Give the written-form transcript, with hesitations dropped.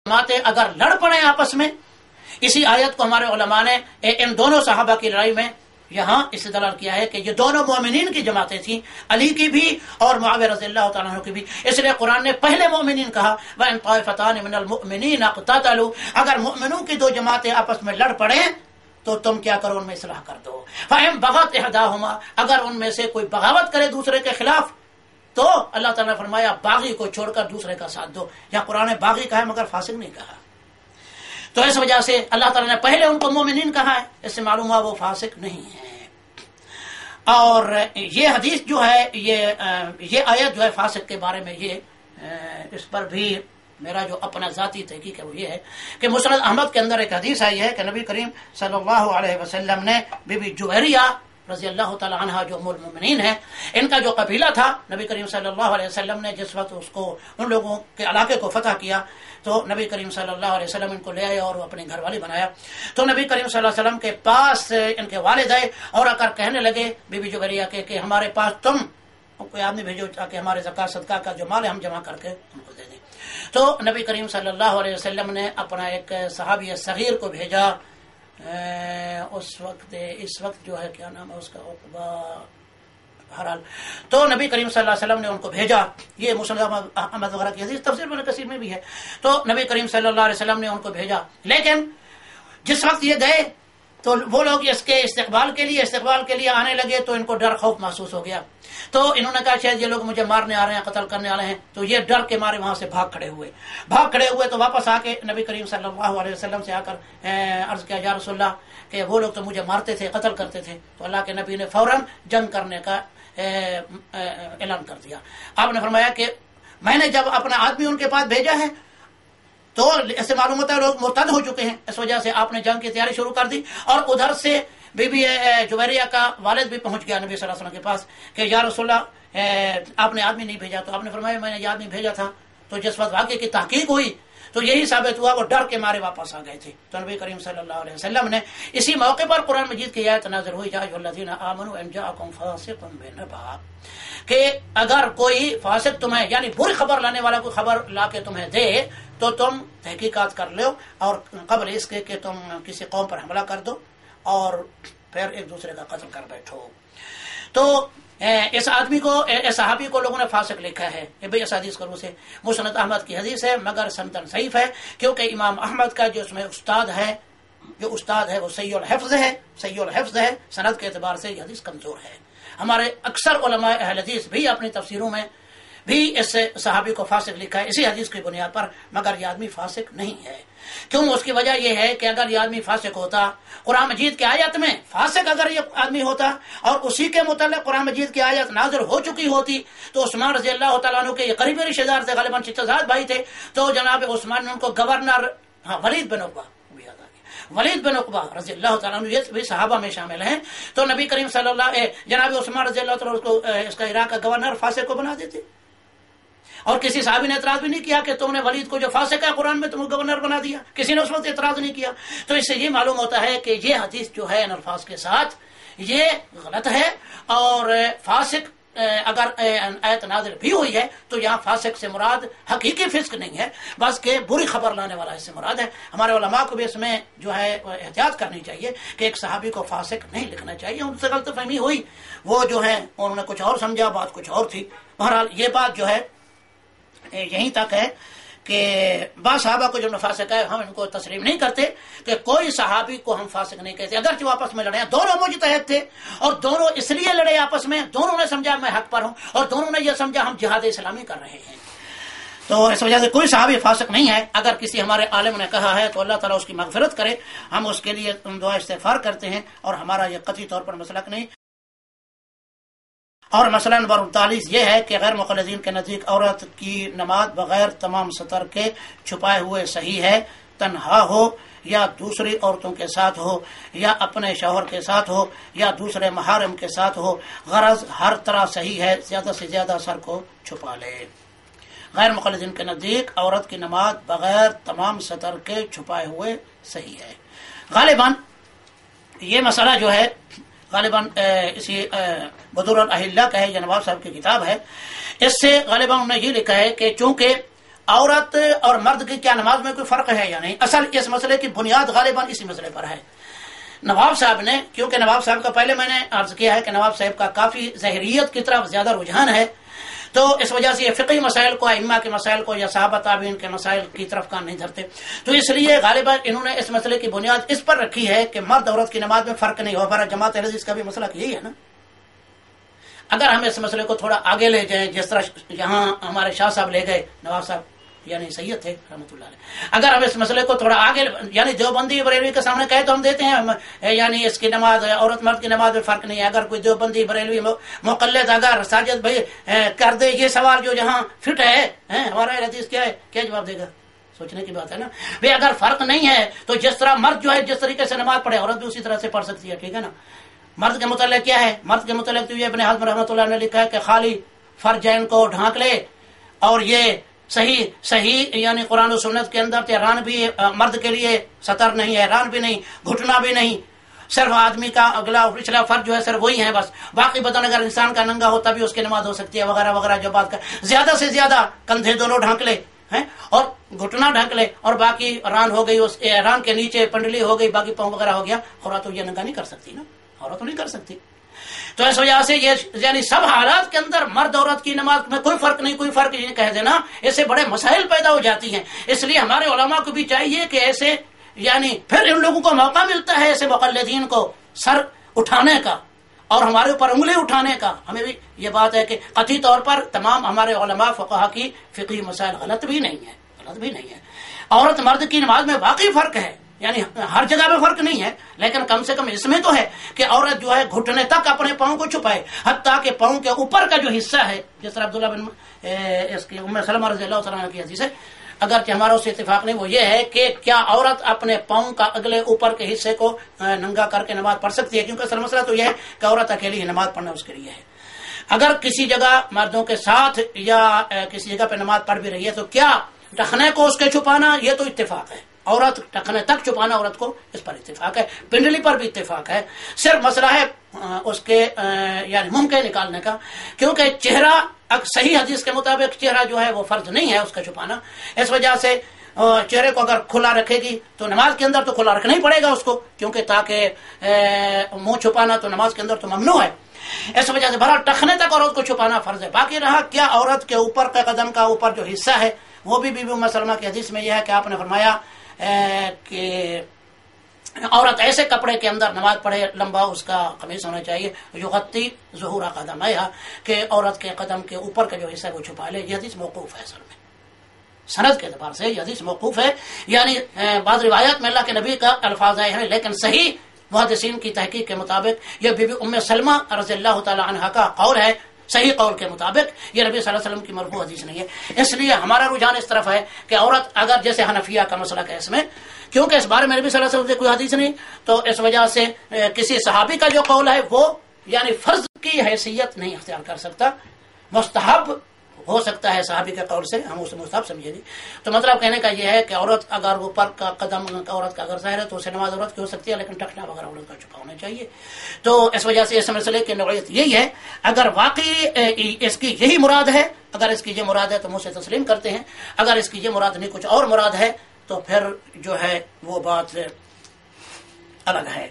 जमातें अगर लड़ पड़े आपस में, इसी आयत को हमारे उलमा ने इन दोनों सहाबा की लड़ाई में यहाँ इस्तेदलाल किया है कि ये दोनों मोमिनीन की जमातें थी, अली की भी और मुआविया रज़ियल्लाहु तआला अन्हु की भी। इसलिए कुरान ने पहले मोमिनीन कहा, व इन ताइफतान मिनल मुअमिनीन इक़्ततलू, अगर मोमिनों की दो जमातें आपस में लड़ पड़े तो तुम क्या करो, उनमें इस्लाह कर दो। फ़इन बग़त इहदाहुमा, अगर उनमें से कोई बगावत करे दूसरे के खिलाफ तो अल्लाह ताला ने फरमाया बागी को छोड़कर दूसरे का साथ दो। यहाँ कुरान ने बागी कहा है मगर फासिक नहीं कहा। तो इस वजह से अल्लाह ताला ने पहले उनको मोमिनीन कहा है, इससे मालूम हुआ वो फासिक नहीं है। और ये हदीस जो है, ये आयत जो है फासिक के बारे में, ये इस पर भी मेरा जो अपना ज़ाती तहकीक है वो ये है कि मुस्नद अहमद के अंदर एक हदीस आई है कि नबी करीम सल्लल्लाहु अलैहि वसल्लम ने बीबी जुवैरिया रज़ी अल्लाह तआला अन्हा जो उम्मुल मोमिनीन है, इनका जो कबीला था, नबी करीम सल्लल्लाहु अलैहि वसल्लम ने जिस वक्त उसको उन लोगों के इलाके को फतह किया तो नबी करीम सल्लल्लाहु अलैहि वसल्लम इनको ले आए और अपने घर वाली बनाया। तो नबी करीम सल्लल्लाहु अलैहि वसल्लम के पास इनके वालिद आए और आकर कहने लगे बीबी जुवैरिया के कि हमारे पास तुम कोई आदमी भेजो ताकि हमारे ज़कात सदका का जो माल है हम जमा करके उनको दे दें। तो नबी करीम सल्लल्लाहु अलैहि वसल्लम ने अपना एक सहाबी सगीर को भेजा, उस वक्त इस वक्त जो है क्या नाम है उसका, बहरहाल तो नबी करीम सल्लल्लाहु अलैहि वसल्लम ने उनको भेजा। ये मुस्नद अहमद वगैरह की हदीस तफसीर इब्न कसीर में भी है। तो नबी करीम सल्लल्लाहु अलैहि वसल्लम ने उनको भेजा, लेकिन जिस वक्त ये गए तो वो लोग इसके इस्तकबाल के लिए आने लगे तो इनको डर खौफ महसूस हो गया। तो इन्होंने कहा शायद ये लोग मुझे मारने आ रहे हैं, कत्ल करने आ रहे हैं। तो ये डर के मारे वहां से भाग खड़े हुए तो वापस आके नबी करीम सल्लल्लाहु अलैहि वसल्लम से आकर अर्ज किया, या रसूलल्लाह कि वो लोग तो मुझे मारते थे, कत्ल करते थे। तो अल्लाह के नबी ने फौरन जंग करने का ऐलान कर दिया। आपने फरमाया कि मैंने जब अपना आदमी उनके पास भेजा है तो ऐसे मालूम होता है लोग मुर्तद हो चुके हैं, इस वजह से आपने जंग की तैयारी शुरू कर दी। और उधर से बीबी जुवैरिया का वालिद भी पहुंच गया नबी सल्लल्लाहु अलैहि वसल्लम के पास कि या रसूलल्लाह आपने आदमी नहीं भेजा। तो आपने फरमाया मैंने ये आदमी भेजा था। तो जिस वक्त वाक़े की तहकीक हुई तो यही साबित हुआ वो डर के मारे वापस आ गए थे। तो नबी करीम सल्लल्लाहु अलैहि वसल्लम ने इसी मौके पर कुरान मजीद की आयत नाज़िल हुई, या अय्युहल्लज़ीना आमनू इन जाअकुम फासिकुम बिनबा, कि अगर कोई फासिक तुम्हें यानी बुरी खबर लाने वाला कोई खबर ला के तुम्हें दे तो तुम तहकीकात कर लो और कबल इसके कि तुम किसी कौम पर हमला कर दो और फिर एक दूसरे का कत्ल कर बैठो। तो इस आदमी को, इस सहाबी को लोगों ने फासिक लिखा है। ये भी इस हदीस को से मुस्नद अहमद की हदीस है मगर सनदन सहीफ है, क्योंकि इमाम अहमद का जो उसमें उस्ताद है वो सहीउल हिफ्ज़ है। सनद के एतबार से ये हदीस कमजोर है। हमारे अक्सर उलमा अहले हदीस भी अपनी तफसीरों में भी इस सहाबी को फासिक लिखा है इसी हदीस की बुनियाद पर, मगर यह आदमी फासिक नहीं है। क्यों? उसकी वजह यह है कि अगर यह आदमी फासिक होता, कुरान मजीद की आयत में फासिक अगर ये आदमी होता और उसी के मुताल्लिक़ कुरान मजीद की आयत नाज़िल हो चुकी होती तो उस्मान रज़ी अल्लाह तआला अन्हु के करीबी रिश्तेदार थे, ग़ालिबन चित्तज़ाद भाई थे। तो जनाब उस्मान ने उनको गवर्नर वलीद बिन उक़बा रज़ी अल्लाह तआला अन्हु, ये भी सहाबा में शामिल हैं। तो नबी करीम जनाब उस्मान रज़ी अल्लाह तआला उसको इसका इराक का गवर्नर फासिक को बना देते और किसी साहबी ने एतराज भी नहीं किया कि तुमने वलीद को जो फासिक है कुरान में तुमको गवर्नर बना दिया, किसी ने उस वक्त एतराज नहीं किया। तो इससे ये मालूम होता है कि ये हदीस जो है इन अल्फाज के साथ ये गलत है। और फासिक अगर आयत नाज़िल भी हुई है तो यहाँ फासिक से मुराद हकीकी फिस्क नहीं है, बस के बुरी खबर लाने वाला इससे मुराद है। हमारे उलमा को भी इसमें जो है एहतियात करनी चाहिए कि एक सहाबी को फासिक नहीं लिखना चाहिए। उनसे गलतफहमी हुई, वो जो है उन्होंने कुछ और समझा, बात कुछ और थी। बहरहाल ये बात जो है यहीं तक है कि बा सहाबा को जो फासिक है हम इनको तस्लीम नहीं करते कि कोई सहाबी को हम फासिक नहीं कहते। अगर जो आपस में लड़े, दोनों मुजतहिद थे और दोनों इसलिए लड़े आपस में, दोनों ने समझा मैं हक पर हूं और दोनों ने यह समझा हम जिहाद इस्लामी कर रहे हैं। तो इस वजह से कोई सहाबी फासिक नहीं है। अगर किसी हमारे आलिम ने कहा है तो अल्लाह ताला उसकी मगफिरत करे, हम उसके लिए दुआ इस्तिग़फ़ार करते हैं और हमारा यह कतई तौर पर मसलक नहीं। और मसला नंबर 39 ये है कि गैर मुखल्लिदीन के नज़दीक औरत की नमाज बगैर तमाम सतर के छुपाए हुए सही है, तन्हा हो या दूसरी औरतों के साथ हो या अपने शौहर के साथ हो या दूसरे महारम के साथ हो, गरज हर तरह सही है, ज्यादा से ज्यादा सर को छुपा ले। गैर मुखल्लिदीन के नज़दीक औरत की नमाज बगैर तमाम सतर के छुपाए हुए सही है। गालिबन ये मसला जो है गालिबन इसी बदुर अल अहिल्ला का है, ये नवाब साहब की किताब है। इससे गालिबन उन्होंने ये लिखा है कि चूंकि عورت اور مرد کی کیا نماز میں کوئی فرق ہے یا نہیں؟ اصل اس مسئلے کی بنیاد غالباً اسی مسئلے پر ہے۔ نواب صاحب نے، کیونکہ نواب صاحب کا پہلے میں نے عرض کیا ہے کہ نواب صاحب کا کافی ظاہریت کی طرف زیادہ رجحان ہے، تو اس وجہ سے یہ فقہی مسائل کو، ائمہ کے مسائل کو یا صحابہ تابعین کے مسائل کی طرف کان نہیں دھرتے، تو اس لیے غالباً انہوں نے اس مسئلے کی بنیاد اس پر رکھی ہے کہ مرد عورت کی نماز میں فرق نہیں ہو۔ جماعت اہل حدیث کا بھی مسئلہ یہی ہے نا۔ اگر ہم اس مسئلے کو تھوڑا آگے لے جائیں، جس طرح یہاں ہمارے شاہ صاحب لے گئے، نواب صاحب یعنی سید تھے رحمۃ اللہ علیہ، اگر ہم اس مسئلے کو تھوڑا آگے یعنی دیوبندی بریلوی کے سامنے کہے تو ہم دیتے ہیں یعنی اس کی نماز عورت مرد کی نماز میں فرق نہیں ہے۔ اگر کوئی دیوبندی بریلوی مقلد اگر ساجد بھائی کر دے یہ سوال جو جہاں فٹ ہے، ہمارا حدیث کیا ہے، کیا جواب دے گا؟ سوچنے کی بات ہے نا بھائی۔ اگر فرق نہیں ہے تو جس طرح مرد جو ہے جس طریقے سے نماز پڑھے، عورت بھی اسی طرح سے پڑھ سکتی ہے، ٹھیک ہے نا۔ مرد کے متعلق کیا ہے؟ مرد کے متعلق تو یہ ابن حزم رحمۃ اللہ نے لکھا ہے کہ خالی فرجین کو ڈھانک لے، اور یہ صحیح یعنی قرآن و سنت کے اندر ران بھی مرد کے لیے سطر نہیں ہے، ران بھی نہیں، گھٹنا بھی نہیں، صرف آدمی کا اگلا اور پچھلا فرج جو ہے صرف وہی ہے بس، باقی بدن اگر انسان کا ننگا ہوتا بھی اس کی نماز ہو سکتی ہے وغیرہ وغیرہ جو بات کر، زیادہ سے زیادہ کندھے دونوں ڈھانک لے اور گھٹنا ڈھانک لے، اور باقی ران ہو گئی، اس ران کے نیچے پنڈلی ہو گئی، باقی پاؤں وغیرہ ہو گیا، عورت تو یہ ننگا نہیں کر سکتی نا، عورت تو نہیں کر سکتی۔ تو اس وجہ سے یہ یعنی سب حالات کے اندر مرد عورت کی نماز میں کوئی فرق نہیں، کوئی فرق نہیں کہہ دینا، اس سے بڑے مسائل پیدا ہو جاتی ہیں۔ اس لیے ہمارے علماء کو بھی چاہیے کہ ایسے یعنی پھر ان لوگوں کو موقع ملتا ہے ایسے مقلدین کو سر اٹھانے کا اور ہمارے اوپر انگلی اٹھانے کا۔ ہمیں بھی یہ بات ہے کہ قطعی طور پر تمام ہمارے علماء فقہا کی فقہی مسائل غلط بھی نہیں ہے۔ عورت مرد کی نماز میں واقعی فرق ہے، یعنی ہر جگہ میں فرق نہیں ہے، لیکن کم سے کم اس میں تو ہے کہ عورت جو ہے گھٹنے تک اپنے پاؤں کو چھپائے، حتیٰ کہ پاؤں کے اوپر کا جو حصہ ہے، جس طرح عبداللہ بن اس کی ام سلمہ رضی اللہ تعالیٰ عنہ کی حدیث ہے، اگرچہ ہمارا اس سے اتفاق نہیں، وہ یہ ہے کہ کیا عورت اپنے پاؤں کا اگلے اوپر کے حصے کو ننگا کر کے نماز پڑھ سکتی ہے؟ کیونکہ اصل مسئلہ تو یہ ہے کہ عورت اکیلی ہی نماز پڑھنا اس کے لیے ہے۔ اگر کسی جگہ مردوں کے ساتھ یا کسی جگہ پہ نماز پڑھ بھی رہی ہے تو کیا ٹخنے کو اس کے چھپانا، یہ تو اتفاق ہے، عورت ٹخنے تک چھپانا عورت کو اس پر اتفاق ہے، پنڈلی پر بھی اتفاق ہے، صرف مسئلہ ہے اس کے یعنی منہ کے نکالنے کا، کیونکہ چہرہ صحیح حدیث کے مطابق چہرہ جو ہے وہ فرض نہیں ہے اس کا چھپانا، اس وجہ سے چہرے کو اگر کھلا رکھے گی تو نماز کے اندر تو کھلا رکھنا ہی پڑے گا اس کو، کیونکہ تاکہ منہ چھپانا تو نماز کے اندر تو ممنوع ہے، اس وجہ سے بہرحال ٹخنے تک عورت کو چھپانا فرض ہے۔ باقی رہا کیا عورت کے اوپر کا قدم کا اوپر جو حصہ ہے، وہ بھی بی بی ام سلمہ کی حدیث میں یہ ہے کہ آپ نے فرمایا کہ عورت ایسے کپڑے کے اندر نماز پڑھے، لمبا اس کا قمیص ہونا چاہیے، یغطی ظہور قدمیہا، کہ عورت کے قدم کے اوپر کا جو حصہ ہے وہ چھپا لے۔ یہ حدیث موقوف ہے، اصل میں سند کے اعتبار سے یہ حدیث موقوف ہے، یعنی بعض روایات میں اللہ کے نبی کا الفاظ آئے ہیں، لیکن صحیح محدثین کی تحقیق کے مطابق یہ بی بی ام سلمہ رضی اللہ تعالی عنہا کا قول ہے، صحیح قول کے مطابق یہ نبی صلی اللہ علیہ وسلم کی مرفوع حدیث نہیں ہے۔ اس لیے ہمارا رجحان اس طرف ہے کہ عورت اگر جیسے حنفیہ کا مسئلہ ہے اس میں، کیونکہ اس بارے میں نبی صلی اللہ علیہ وسلم سے کوئی حدیث نہیں، تو اس وجہ سے کسی صحابی کا جو قول ہے وہ یعنی فرض کی حیثیت نہیں اختیار کر سکتا، مستحب ہو سکتا ہے صحابی کے قول سے، ہم اسے مستحب سمجھیں گے۔ تو مطلب کہنے کا یہ ہے کہ عورت اگر اوپر کا قدم عورت کا اگر ظاہر ہے تو اسے نماز عورت کی ہو سکتی ہے، لیکن ٹخنا وغیرہ عورت کا چھپا ہونا چاہیے۔ تو اس وجہ سے اس مسئلے کی نوعیت یہی ہے، اگر واقعی اس کی یہی مراد ہے، اگر اس کی یہ مراد ہے تو منہ سے تسلیم کرتے ہیں، اگر اس کی یہ مراد نہیں کچھ اور مراد ہے تو پھر جو ہے وہ بات الگ ہے۔